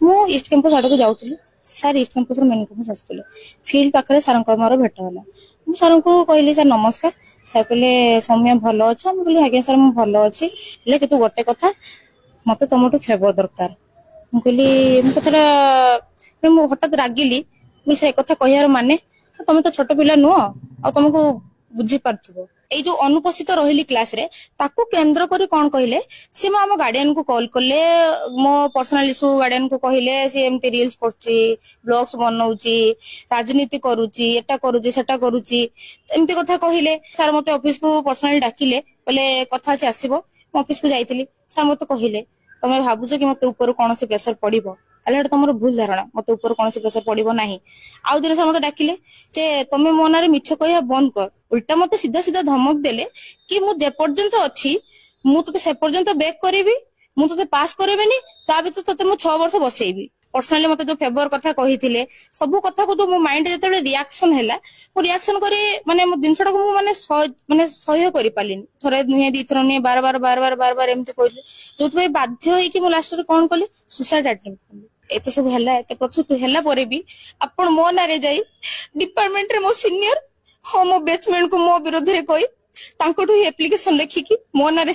मु east campus आड़ को जाऊली sir east campus main campus आसुले फील्ड पाखे सर मोर भेट होला मुझे सर को कहली सर नमस्कार सर कहले सौम्य भल अच्छा मुझे कहली आज्ञा सर मुझे भल अच्छी हेल्ले कितु गोटे कथा मत तुमठू फेवर दरकार मुझे कथा हठात रागिली से कथा कह माने तुम तो छोट पिला नुह आ तुमको बुझी पार्थिव एई जो अनुपस्थित रही क्लास रे ताकू केंद्र करी कौन कहले सी आम गार्डियन को कॉल कले मो पर्सनल इश्यू गार्डियन को कहले सी एमती रील्स करछि ब्लॉग्स बनाउछि राजनीति करूछि एटा करूछि सेटा करूछि एमती कथा कहले सर मते ऑफिस को पर्सनली डाकिले बोले कथा अछि आसीबो मो ऑफिस को जाईतिली सर मते कहले तमे भाबुछ कि मते ऊपर कोनोसी प्रेशर पड़िबो ताले तुमर भूल धारणा मते ऊपर कोनोसी प्रेशर पड़िबो नाही आउ दिन सर मते डाकिले जे तमे मो नारे मिछ कहिया बंद कर उल्टा मते सीधा सीधा धमक देले कि मु जे पर्यंत अछि मु तते से पर्यंत बैक करिवि मु तते पास करबेनी ता भी तते मु 6 वर्ष बसैबी पर्सनली मते जो फेवर कथा कहिथिले सब कथा को जो मो माइंड जेतेले रिएक्शन हैला मु रिएक्शन करी माने मो दिनसटा को मु माने सहय करि पालिनी थरे नुहे दी थरो ने बार बार एमते कहले जोतबे बाध्य होई कि मु लास्ट रे कोन कली सुसाइड अटेम्प्ट कली एते सब हैला एते प्रस्तुत हैला परे भी आपण मो नारे जाई डिपार्टमेंट रे मो सीनियर हो मो बेचमेंट को मो विरोध रे कोई तांकोठु एप्लीकेशन लिखि कि मो नारे